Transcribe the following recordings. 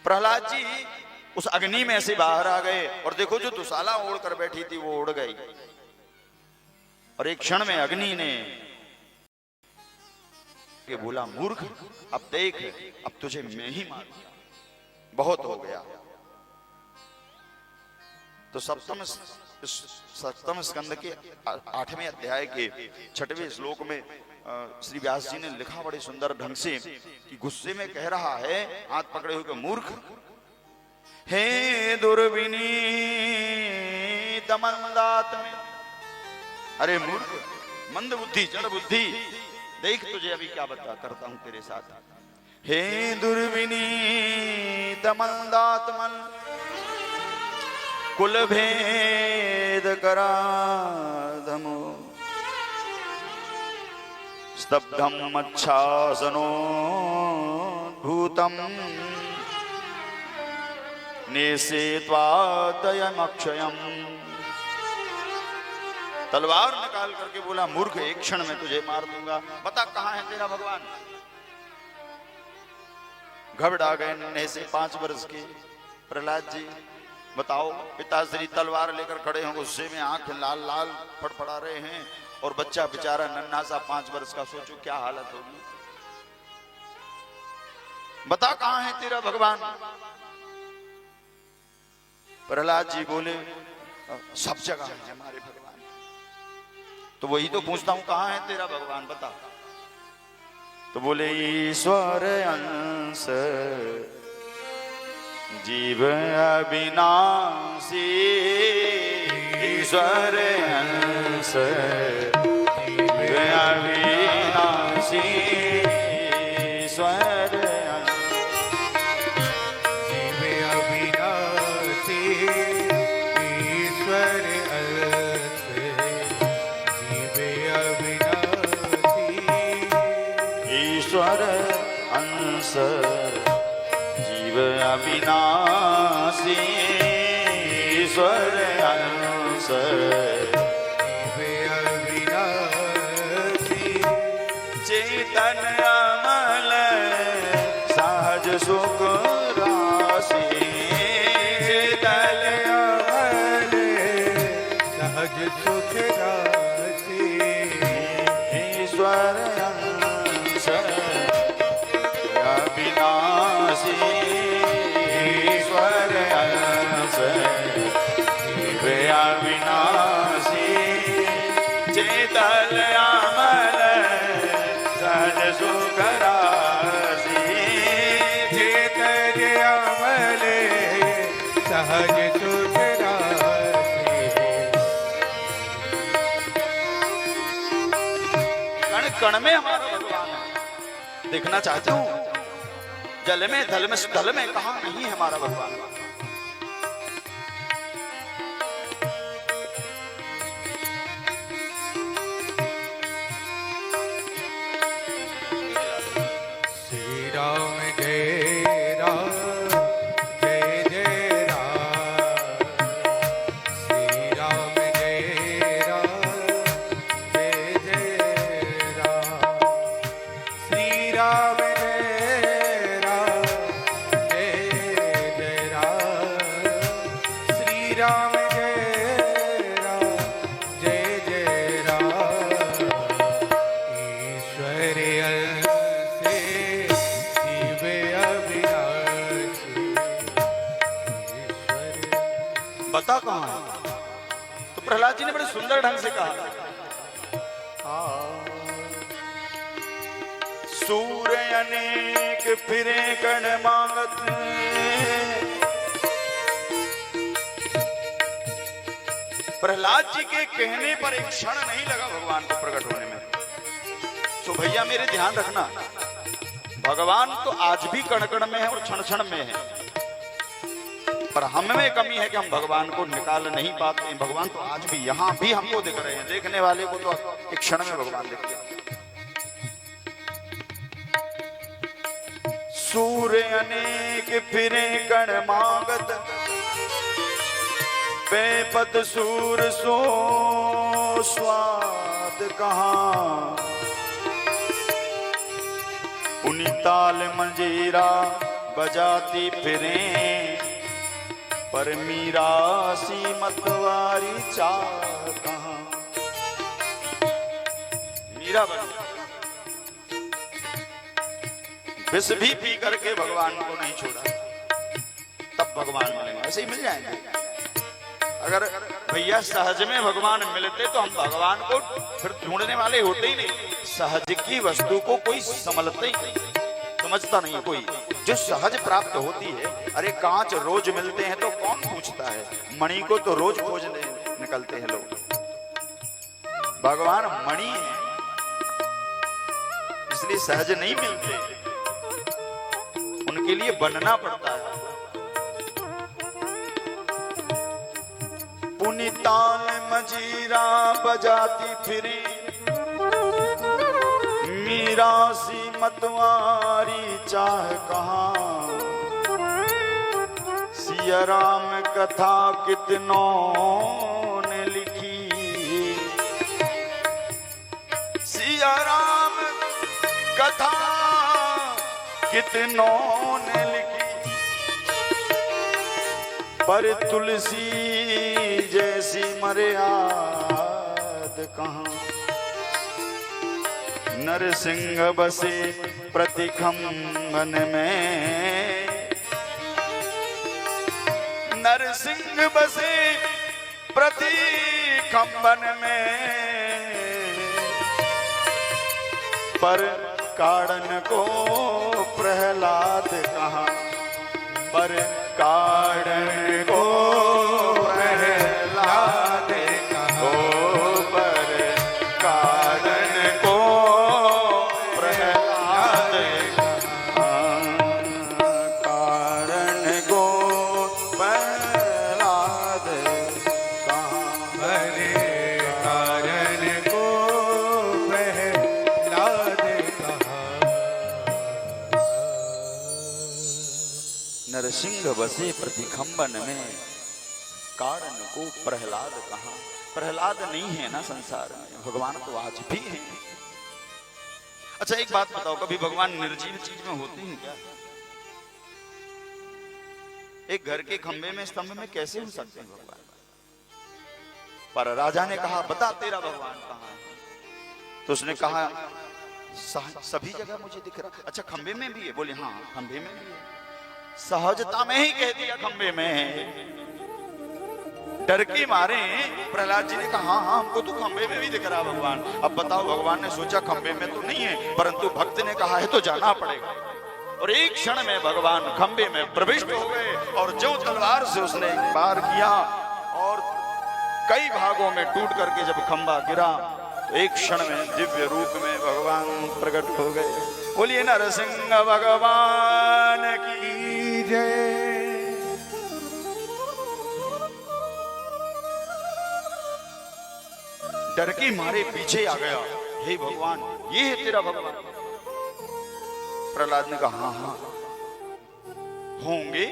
प्रहलाद जी उस अग्नि में से बाहर आ गए और देखो जो दुशाला ओढ़ कर बैठी थी वो उड़ गई और एक क्षण में अग्नि ने के बोला, मूर्ख, अब देख, अब तुझे मैं ही मारूंगा, बहुत हो गया। तो सप्तम स्कंद के 8वें अध्याय के 6वें श्लोक में श्री व्यास जी ने लिखा बड़े सुंदर ढंग से कि गुस्से में कह रहा है हाथ पकड़े हुए, मूर्ख, हे दुर्विनीत मंदात्म, अरे मूर्ख, मंद बुद्धि, जड़ बुद्धि, देख तुझे अभी क्या बता करता हूं तेरे साथ। हे दुर्विनीत मंदात्मन, कुल भेद कराधमो, स्तब्धम मच्छासनो भूतम, नेसेत्वादयम् अक्षयम्। तलवार निकाल करके बोला, मूर्ख, एक क्षण में तुझे मार दूंगा, बता कहां है तेरा भगवान। घबरा गए नन्हे से 5 वर्ष के प्रहलाद जी। बताओ, पिताश्री तलवार लेकर खड़े हैं, गुस्से में आंख लाल लाल फड़फड़ा रहे हैं और बच्चा बेचारा नन्हा सा 5 वर्ष का, सोचो क्या हालत होगी। बता कहां है तेरा भगवान। प्रहलाद जी बोले, सब जगह है हमारे भगवान। तो वही तो पूछता हूं, कहां है तेरा भगवान, बता। तो बोले, ईश्वर अंश जीव अविनाशी, ईश्वर अंश जीव अविनाशी, ईश्वर जीव अविनाशी, ईश्वर अंश जीव अविनाशी, ईश्वर अंश जीव अविनाशी, ईश्वर अंश जीव अविनाशी, चेतन अमल सहज सुख राशि, चेतन अमल सहज सुख राशि, ईश्वर अंश अविनाशी, ईश्वर अंश जीव अविनाशी, चेतन अमल सहज सुख राशि, चेतन अमल सहज सुख राशि। कण कण में हमारा भगवान है। देखना चाहते हूं, जल में, थल में, स्थल में, कहां नहीं है हमारा भगवान। श्री राम जय राम, जय जय राम, श्री राम जय राम, जय जय राम, श्री राम जय राम, जय जय राम, श्री राम जय राम, जय जय राम, ईश्वर अंश जीव अविनाशी, ईश्वर। बता कहां है। तो प्रहलाद जी ने बड़े सुंदर ढंग से कहा, सूर्य अनेक फिरे कण मांगत, प्रहलाद जी के कहने पर एक क्षण नहीं लगा भगवान को प्रकट होने में। तो भैया मेरे ध्यान रखना, भगवान तो आज भी कण कण में है और क्षण क्षण में है, पर हम में कमी है कि हम भगवान को निकाल नहीं पाते हैं। भगवान तो आज भी यहां भी हमको दिख रहे हैं, देखने वाले को तो एक क्षण में भगवान दिख गया। सूर्य अनेक फिरे कण मांगत, बेपद सूर सो स्वाद कहां, उनी ताल मंजीरा बजाती फिरें, पर मीरा सी मतवारी चाह कहाँ। मीरा बन विष भी पी करके भगवान को नहीं छोड़ा, तब भगवान मिलेंगे, ऐसे ही मिल जाएंगे। अगर भैया सहज में भगवान मिलते तो हम भगवान को फिर ढूंढने वाले होते ही नहीं। सहज की वस्तु को कोई समझता ही नहीं, समझता नहीं कोई। जो सहज प्राप्त होती है, अरे कांच रोज मिलते हैं तो कौन पूछता है, मणि को तो रोज खोजने निकलते हैं लोग। भगवान मणि है, इसलिए सहज नहीं मिलते, उनके लिए बनना पड़ता है। पुनितान मजीरा बजाती फिरे, मीरा सी मतवारी चाह कहाँ। सिया राम कथा कितनों ने लिखी, सिया राम कथा कितनों ने लिखी, पर तुलसी जैसी मर्याद कहाँ। नरसिंह बसे प्रतिखंबन में, नरसिंह बसे प्रतिखंबन में, पर काड़न को प्रहलाद कहाँ। पर काड़न को प्रहलाद कहाँ, पर काड़न को प्रहलाद कहाँ, काड़न को प्रहलाद कहाँ। हरे कारण को प्रहलाद कहा। नरसिंह बसे प्रतिखंबन में, कारण को प्रहलाद कहाँ। प्रहलाद नहीं है ना संसार में, भगवान तो आज भी है। अच्छा एक बात बताओ, कभी भगवान निर्जीव चीज में होते हैं क्या? एक घर के खंबे में, स्तंभ में कैसे हो सकते हैं भगवान? पर राजा ने कहा बता तेरा भगवान कहाँ है? तो उसने कहा सभी जगह मुझे दिख रहा। अच्छा खंबे में भी है? बोले हाँ खंबे में भी है। सहजता में ही कह दिया खंबे में है। डर के मारे प्रहलाद जी ने कहा हाँ हमको तो खंबे में भी दिख रहा भगवान। अब बताओ भगवान ने सोचा खंबे में तो नहीं है, परंतु भक्त ने कहा है तो जाना पड़ेगा। और एक क्षण में भगवान खंबे में प्रविष्ट हो गए और जो तलवार से उसने एक बार किया और कई भागों में टूट करके जब खंबा गिरा तो एक क्षण में दिव्य रूप में भगवान प्रकट हो गए। बोलिए नरसिंह भगवान की जय। डर के मारे पीछे आ गया, हे भगवान ये है तेरा भगवान? प्रहलाद ने कहा हाँ हाँ होंगे,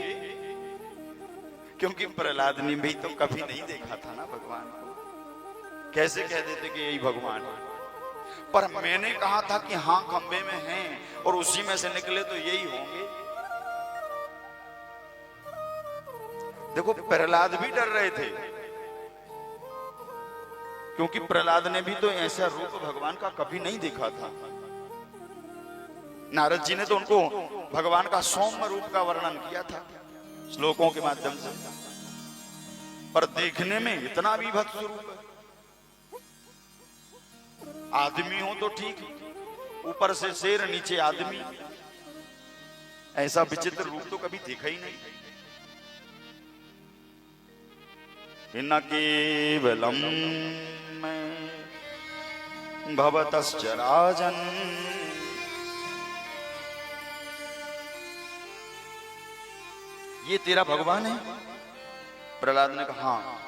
क्योंकि प्रहलाद ने भी तो कभी नहीं देखा था ना भगवान को। कैसे कह देते कि यही भगवान है? पर मैंने कहा था कि हाँ खंबे में हैं और उसी में से निकले तो यही होंगे। देखो प्रहलाद भी डर रहे थे, क्योंकि प्रहलाद ने भी तो ऐसा रूप भगवान का कभी नहीं देखा था। नारद जी ने तो उनको भगवान का सौम्य रूप का वर्णन किया था श्लोकों के माध्यम से, पर देखने में इतना विभत्स रूप है। आदमी हो तो ठीक, ऊपर से शेर नीचे आदमी, ऐसा विचित्र रूप तो कभी देखा ही नहीं। न केवलम में भवतश्च राजन, ये तेरा भगवान है? प्रहलाद ने कहा हाँ